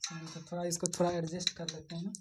तो थोड़ा इसको थोड़ा एडजस्ट कर लेते हैं।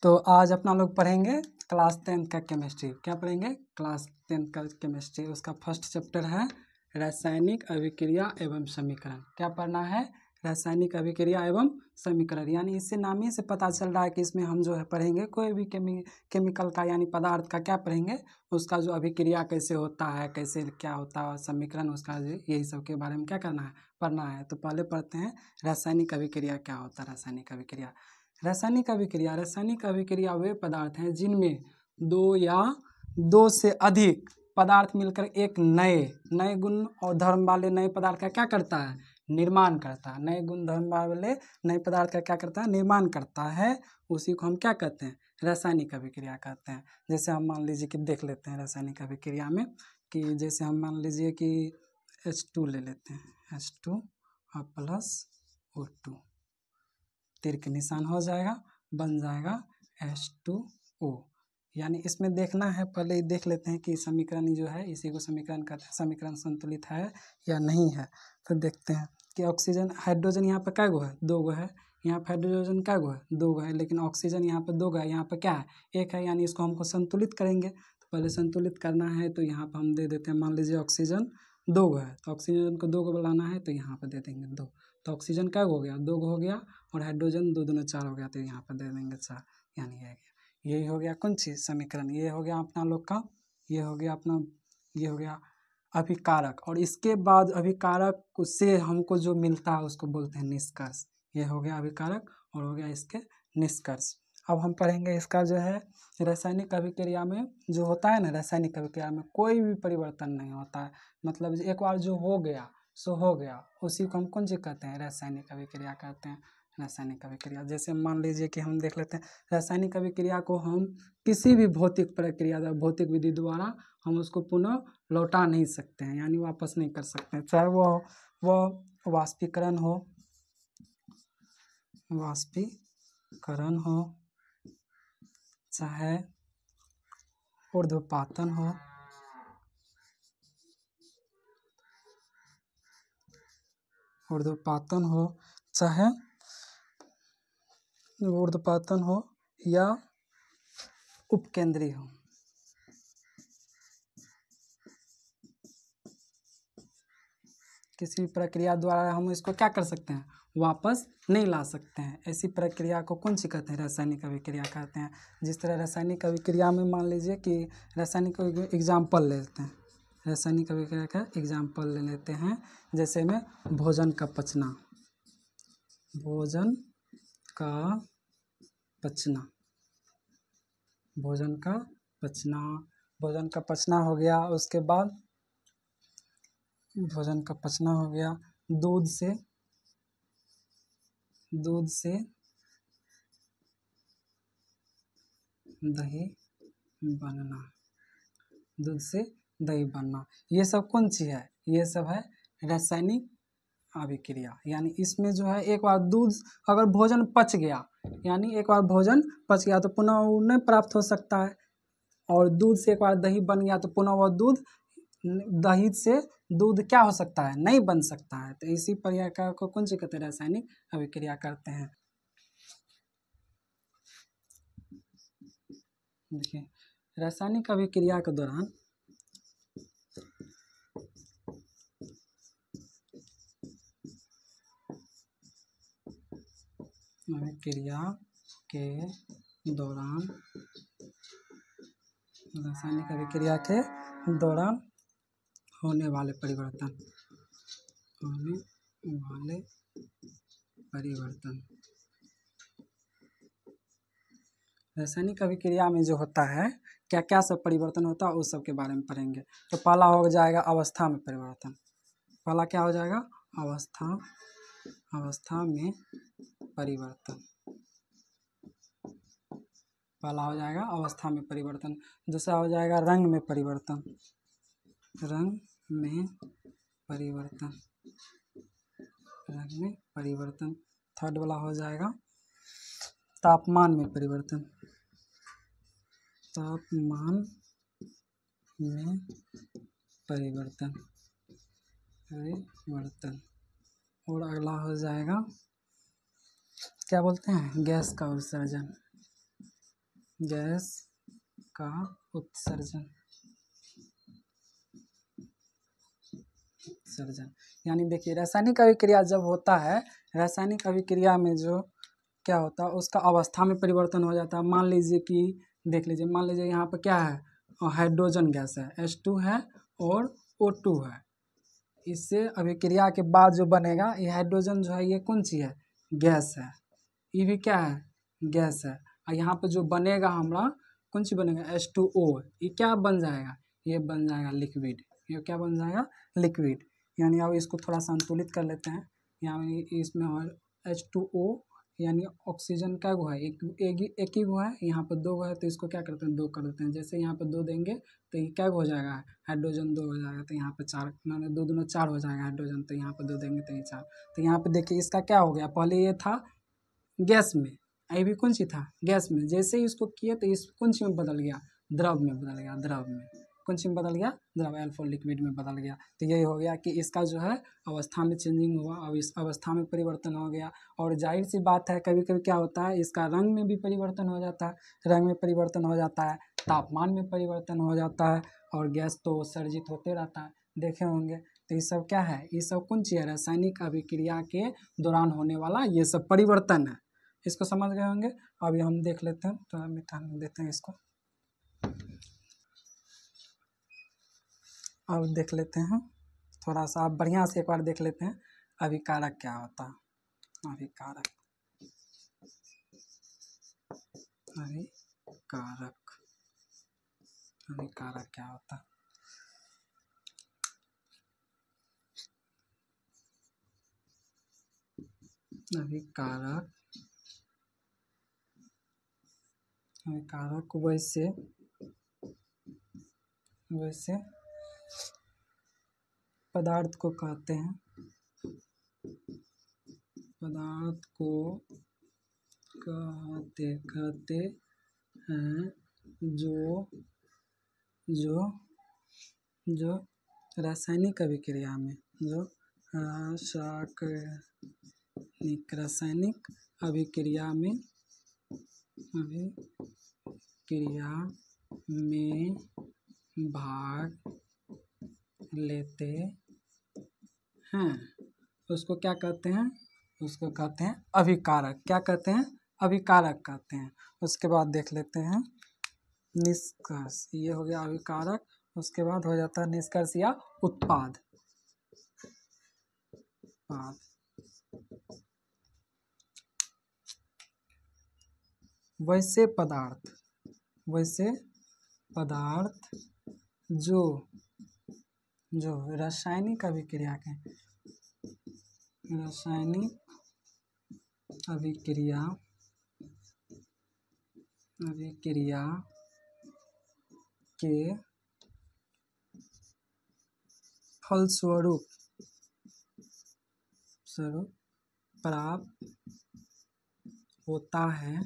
तो आज अपना लोग पढ़ेंगे क्लास 10th का केमिस्ट्री। क्या पढ़ेंगे? क्लास 10th का केमिस्ट्री। उसका फर्स्ट चैप्टर है रासायनिक अभिक्रिया एवं समीकरण। क्या पढ़ना है? रासायनिक अभिक्रिया एवं समीकरण। यानी इससे नाम ही से पता चल रहा है कि इसमें हम जो है पढ़ेंगे कोई भी केमिकल का यानी पदार्थ का क्या पढ़ेंगे, उसका जो अभिक्रिया कैसे होता है, कैसे क्या होता है, समीकरण उसका, यही सब के बारे में क्या करना है, पढ़ना है। तो पहले पढ़ते हैं रासायनिक अभिक्रिया क्या होता है। रासायनिक अभिक्रिया, रासायनिक अभिक्रिया वे पदार्थ हैं जिनमें दो या दो से अधिक पदार्थ मिलकर एक नए गुण और धर्म वाले नए पदार्थ का क्या करता है, निर्माण करता है। नए गुण धर्म वाले नए पदार्थ का क्या करता है, निर्माण करता है। उसी को हम क्या कहते हैं, रासायनिक अभिक्रिया कहते हैं। जैसे हम मान लीजिए कि देख लेते हैं रासायनिक अभिक्रिया में कि जैसे हम मान लीजिए कि H2 ले लेते हैं, H2 और +O2, तीर के निशान हो जाएगा, बन जाएगा H2O। यानी इसमें देखना है, पहले देख लेते हैं कि समीकरण जो है इसी को समीकरण कहते हैं, समीकरण संतुलित है या नहीं है। फिर देखते हैं कि ऑक्सीजन हाइड्रोजन यहाँ पर कै गो है, 2 गो है। यहाँ पर हाइड्रोजन कै गो है, 2 गो है। लेकिन ऑक्सीजन यहाँ पर 2 गो है, यहाँ पर क्या है, 1 है। यानी इसको हमको संतुलित करेंगे। तो पहले संतुलित करना है तो यहाँ पर हम दे देते हैं, मान लीजिए ऑक्सीजन 2 गो है तो ऑक्सीजन को 2 गो बनाना है तो यहाँ पर दे देंगे 2। तो ऑक्सीजन कै गो हो गया, 2 गो हो गया। और हाइड्रोजन 2 दूना 4 हो गया तो यहाँ पर दे देंगे 4। यानी यही हो गया कौन चीज़, समीकरण। ये हो गया अपना लोग का, ये हो गया अपना, ये हो गया अभिकारक। और इसके बाद अभिकारक से हमको जो मिलता है उसको बोलते हैं निष्कर्ष। ये हो गया अभिकारक और हो गया इसके निष्कर्ष। अब हम पढ़ेंगे इसका जो है रासायनिक अभिक्रिया में जो होता है ना, रासायनिक अभिक्रिया में कोई भी परिवर्तन नहीं होता है। मतलब एक बार जो हो गया सो हो गया, उसी को हम कौन चीज कहते हैं, रासायनिक अभिक्रिया कहते हैं। रासायनिक अभिक्रिया जैसे मान लीजिए कि हम देख लेते हैं, रासायनिक अभिक्रिया को हम किसी भी भौतिक प्रक्रिया या भौतिक विधि द्वारा हम उसको पुनः लौटा नहीं सकते हैं, यानी वापस नहीं कर सकते हैं। चाहे वो वाष्पीकरण हो, चाहे ऊर्ध्वपातन हो या उपकेंद्री हो। किसी भी प्रक्रिया द्वारा हम इसको क्या कर सकते हैं, वापस नहीं ला सकते हैं। ऐसी प्रक्रिया को कौन सी कहते हैं, रासायनिक अभिक्रिया कहते हैं। जिस तरह रासायनिक अभिक्रिया में मान लीजिए कि रासायनिक एग्जाम्पल ले लेते हैं, रासायनिक अभिक्रिया का एग्जाम्पल ले लेते हैं। जैसे में भोजन का पचना हो गया। उसके बाद भोजन का पचना हो गया, दूध से दही बनना, ये सब कौन सी है, ये सब है रासायनिक अभिक्रिया। यानी इसमें जो है एक बार दूध अगर भोजन पच गया, यानी एक बार भोजन पच गया तो पुनः वो नहीं प्राप्त हो सकता है। और दूध से एक बार दही बन गया तो पुनः वह दही से दूध क्या हो सकता है, नहीं बन सकता है। तो इसी प्रक्रिया को कौन सी कहते हैं, रासायनिक अभिक्रिया करते हैं। देखिए रासायनिक अभिक्रिया के दौरान रासायनिक अभिक्रिया के दौरान होने वाले परिवर्तन रासायनिक अभिक्रिया में जो होता है क्या क्या सब परिवर्तन होता है उस सब के बारे में पढ़ेंगे। तो पहला हो जाएगा अवस्था में परिवर्तन। पहला क्या हो जाएगा, अवस्था में परिवर्तन। पहला हो जाएगा अवस्था में परिवर्तन। दूसरा हो जाएगा रंग में परिवर्तन। थर्ड वाला हो जाएगा तापमान में परिवर्तन। में परिवर्तन परिवर्तन। और अगला हो जाएगा क्या बोलते हैं, गैस का उत्सर्जन, गैस का उत्सर्जन, उत्सर्जन। यानी देखिए रासायनिक अभिक्रिया जब होता है, रासायनिक अभिक्रिया में जो क्या होता है उसका अवस्था में परिवर्तन हो जाता है। मान लीजिए कि देख लीजिए, मान लीजिए यहाँ पर क्या है, हाइड्रोजन गैस है, H2 है और O2 है। इससे अभिक्रिया के बाद जो बनेगा ये हाइड्रोजन जो है ये कौन सी है, गैस है, ये भी क्या है, गैस है। और यहाँ पे जो बनेगा हमारा कौन सी बनेगा, H2O, ये क्या बन जाएगा, ये बन जाएगा लिक्विड, ये क्या बन जाएगा, लिक्विड। यानी अब इसको थोड़ा संतुलित कर लेते हैं। यानी इसमें H2O यानी ऑक्सीजन क्या गो है, एक ही गो है, यहाँ पर दो गो है तो इसको क्या करते हैं, दो कर देते हैं। जैसे यहाँ पर दो देंगे तो ये क्या हो जाएगा, हाइड्रोजन दो हो जाएगा, तो यहाँ पे चार, मैंने दो दूना चार हो जाएगा हाइड्रोजन, तो यहाँ पर दो देंगे तो ये चार। तो यहाँ पे देखिए इसका क्या हो गया, पहले ये था गैस में, ये भी कौन सी था, गैस में। जैसे ही इसको किए तो इस कौन सी में बदल गया, द्रव में बदल गया, द्रव में कौन सी में बदल गया, द्रव, अल्फा लिक्विड में बदल गया। तो यही हो गया कि इसका जो है अवस्था में चेंजिंग हुआ, अब इस अवस्था में परिवर्तन हो गया। और जाहिर सी बात है कभी कभी क्या होता है, इसका रंग में भी परिवर्तन हो जाता है, रंग में परिवर्तन हो जाता है, तापमान में परिवर्तन हो जाता है, और गैस तो उत्सर्जित होते रहता है, देखे होंगे। तो ये सब क्या है, ये सब कौन सी है, रासायनिक अभिक्रिया के दौरान होने वाला ये सब परिवर्तन है। इसको समझ गए होंगे। अभी हम देख लेते हैं, थोड़ा मिटा देते हैं इसको। अब देख लेते हैं थोड़ा सा, आप बढ़िया से एक बार देख लेते हैं अभिकारक क्या होता है। अभिकारक, अभिकारक, अभिकारक क्या होता है। अभिकारक, अभिकारक वैसे पदार्थ को कहते हैं, पदार्थ को कहते हैं जो रासायनिक अभिक्रिया में, जो रासायनिक अभिक्रिया में भाग लेते हैं, उसको क्या कहते हैं, उसको कहते हैं अभिकारक। क्या कहते हैं, अभिकारक कहते हैं। उसके बाद देख लेते हैं निष्कर्ष, ये हो गया अभिकारक। उसके बाद हो जाता है निष्कर्ष या उत्पाद। वैसे पदार्थ जो रासायनिक अभिक्रिया के, रासायनिक अभिक्रिया के फलस्वरूप प्राप्त होता है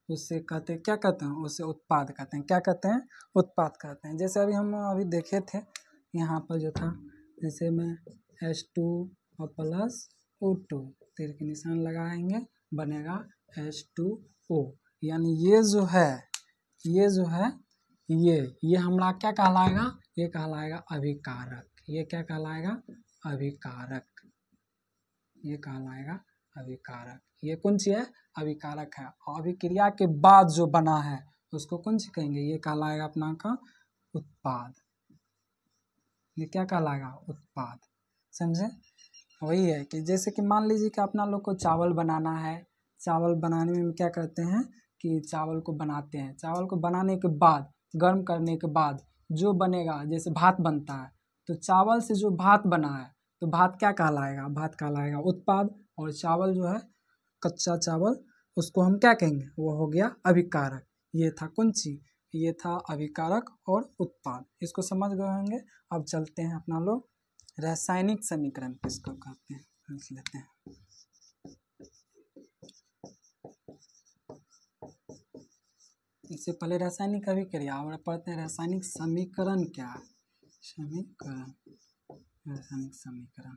उसे कहते हैं, क्या कहते हैं, उसे उत्पाद कहते हैं। क्या कहते हैं, उत्पाद कहते हैं। जैसे अभी हम देखे थे यहाँ पर जो था, जैसे में H2 और प्लस O2 तीर के निशान लगाएंगे, बनेगा H2O। यानी ये जो है ये हमारा क्या कहलाएगा, ये कहलाएगा अभिकारक। ये क्या कहलाएगा, अभिकारक, ये कहलाएगा अभिकारक। ये कौन सी है, अभिकारक है। और अभिक्रिया के बाद जो बना है उसको कौन सी कहेंगे, ये कहलाएगा अपना का उत्पाद। ये क्या कहलाएगा, उत्पाद। समझे, वही है कि जैसे कि मान लीजिए कि अपना लोग को चावल बनाना है, चावल बनाने में क्या करते हैं कि चावल को बनाते हैं, चावल को बनाने के बाद, गर्म करने के बाद जो बनेगा, जैसे भात बनता है, तो चावल से जो भात बना है तो भात क्या कहलाएगा, भात कहलाएगा उत्पाद। और चावल जो है कच्चा चावल, उसको हम क्या कहेंगे, वो हो गया अभिकारक। ये था कौन सी, ये था अभिकारक और उत्पाद। इसको समझ गए होंगे। अब चलते हैं अपना लोग रासायनिक समीकरण किसको कहते हैं, समझ लेते हैं। इससे पहले रासायनिक अभिक्रिया और पढ़ते हैं रासायनिक समीकरण क्या है। समीकरण, रासायनिक समीकरण।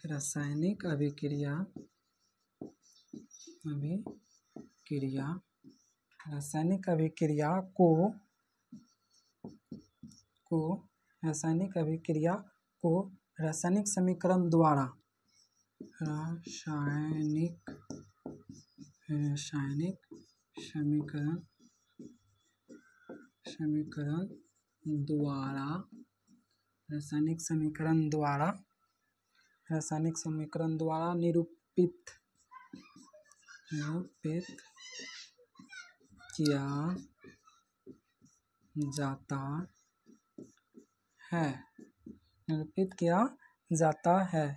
रासायनिक अभिक्रिया रासायनिक अभिक्रिया को रासायनिक अभिक्रिया को रासायनिक समीकरण द्वारा रासायनिक समीकरण द्वारा निरूपित किया जाता है। निरूपित किया जाता है।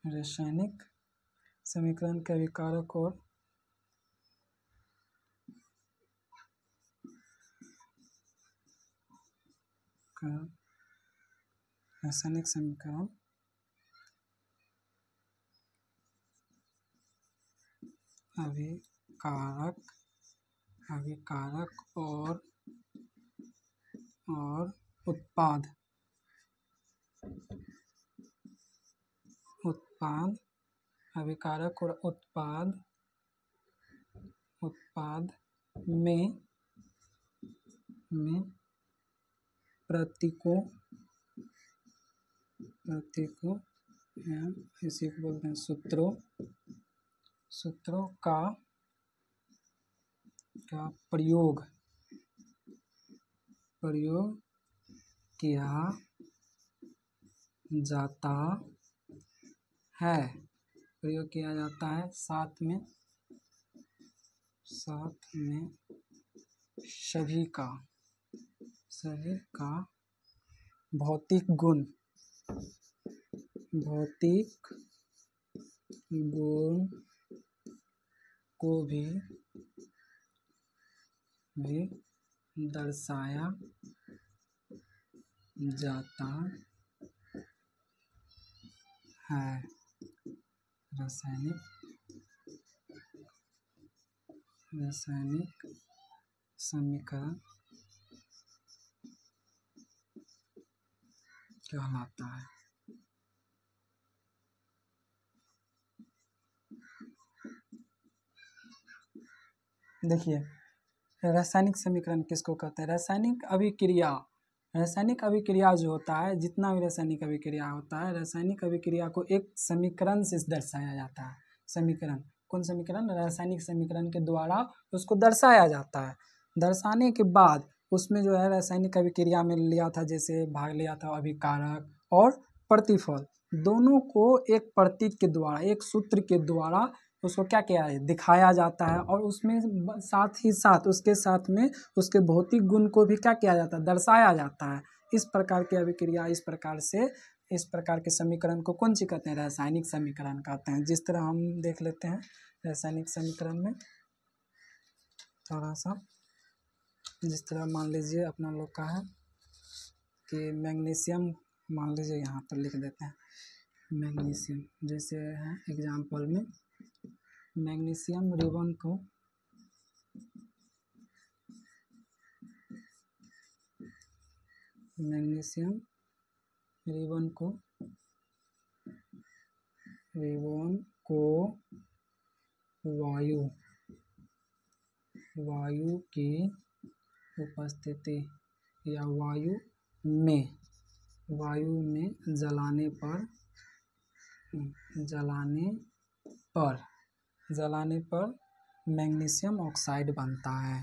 रासायनिक समीकरण के अभिकारक और रासायनिक समीकरण अभिकारक और उत्पाद अभिकारक और उत्पाद में प्रतीकों इसी को बोलते हैं सूत्रों का प्रयोग किया जाता है। साथ में सभी का भौतिक गुण को भी दर्शाया जाता है। रासायनिक समीकरण कहलाता है। देखिए, रासायनिक समीकरण किसको कहते हैं? रासायनिक अभिक्रिया जो होता है, जितना भी रासायनिक अभिक्रिया होता है, रासायनिक अभिक्रिया को एक समीकरण से दर्शाया जाता है। समीकरण, कौन समीकरण? रासायनिक समीकरण के द्वारा उसको दर्शाया जाता है। दर्शाने के बाद उसमें जो है रासायनिक अभिक्रिया में लिया था, जैसे भाग लिया था अभिकारक और प्रतिफल, दोनों को एक प्रतीक के द्वारा, एक सूत्र के द्वारा उसको क्या किया है? दिखाया जाता है। और उसमें साथ ही साथ उसके साथ में उसके भौतिक गुण को भी क्या किया जाता है? दर्शाया जाता है। इस प्रकार की अभिक्रिया, इस प्रकार के समीकरण को कौन सी कहते हैं? रासायनिक समीकरण कहते हैं। जिस तरह हम देख लेते हैं रासायनिक समीकरण में थोड़ा सा, जिस तरह मान लीजिए अपना लोग का है कि मैग्नीशियम, मान लीजिए यहाँ पर लिख देते हैं मैग्नीशियम, जैसे है एग्जाम्पल में मैग्नीशियम रिबन को वायु की उपस्थिति या वायु में जलाने पर मैग्नीशियम ऑक्साइड बनता है।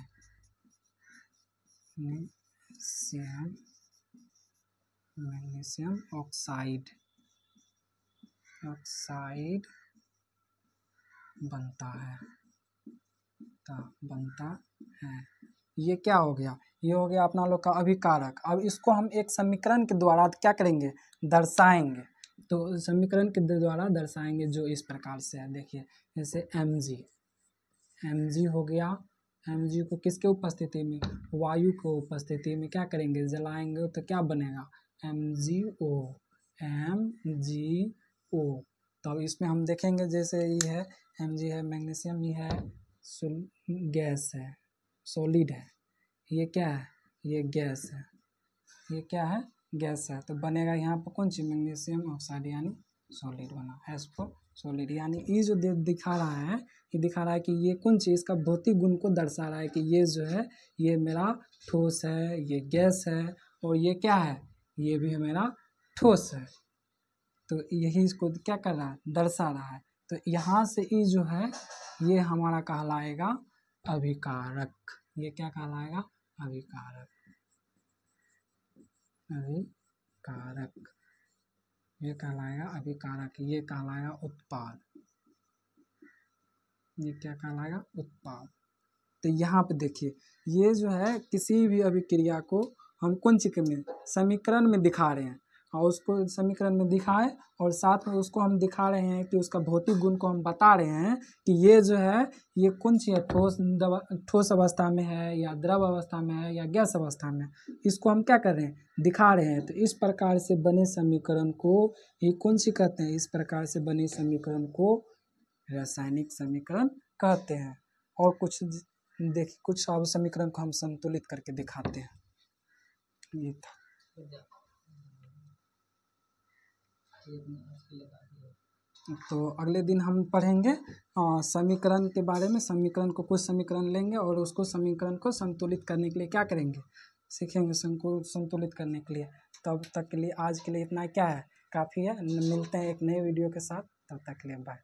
मैग्नीशियम ऑक्साइड बनता है। ये क्या हो गया? ये हो गया अपना लोग का अभिकारक। अब इसको हम एक समीकरण के द्वारा क्या करेंगे? दर्शाएंगे। तो समीकरण के द्वारा दर्शाएंगे जो इस प्रकार से है। देखिए जैसे mg हो गया, mg को किसके उपस्थिति में, वायु को उपस्थिति में क्या करेंगे, जलाएंगे तो क्या बनेगा, MgO। तो अब इसमें हम देखेंगे जैसे ये है Mg है मैग्नीशियम, ये है गैस है, सॉलिड है, ये क्या है, ये गैस है, ये क्या है, गैस है। तो बनेगा यहाँ पर कौन सी, मैग्नीशियम ऑक्साइड यानी सॉलिड बना, H4 सॉलिड। यानी ये जो दिखा रहा है, ये दिखा रहा है कि ये कौन चीज़, इसका भौतिक गुण को दर्शा रहा है कि ये जो है ये मेरा ठोस है, ये गैस है, और ये क्या है, ये भी मेरा ठोस है। तो यही इसको क्या कर रहा है, दर्शा रहा है। तो यहाँ से ये जो है ये हमारा कहलाएगा अभिकारक। ये क्या कहलाएगा, अभिकारक। अभिकारक ये कहलाएगा अभिकारक। ये कहलाएगा उत्पाद। ये क्या कहलाएगा, उत्पाद। तो यहाँ पे देखिए ये जो है किसी भी अभिक्रिया को हम कौन सी में, समीकरण में दिखा रहे हैं, और उसको समीकरण में दिखाए और साथ में उसको हम दिखा रहे हैं कि उसका भौतिक गुण को हम बता रहे हैं कि ये जो है ये कौन सी है, ठोस अवस्था में है या द्रव अवस्था में है या गैस अवस्था में, इसको हम क्या कर रहे हैं, दिखा रहे हैं। तो इस प्रकार से बने समीकरण को ये कौन सी कहते हैं, इस प्रकार से बने समीकरण को रासायनिक समीकरण कहते हैं। और कुछ देखिए कुछ अब समीकरण को हम संतुलित करके दिखाते हैं। ये था। तो अगले दिन हम पढ़ेंगे समीकरण के बारे में। समीकरण को कुछ समीकरण लेंगे और उसको समीकरण को संतुलित करने के लिए क्या करेंगे, सीखेंगे संतुलित करने के लिए। तब तक के लिए आज के लिए इतना क्या है, काफ़ी है। मिलते हैं एक नए वीडियो के साथ, तब तक के लिए बाय।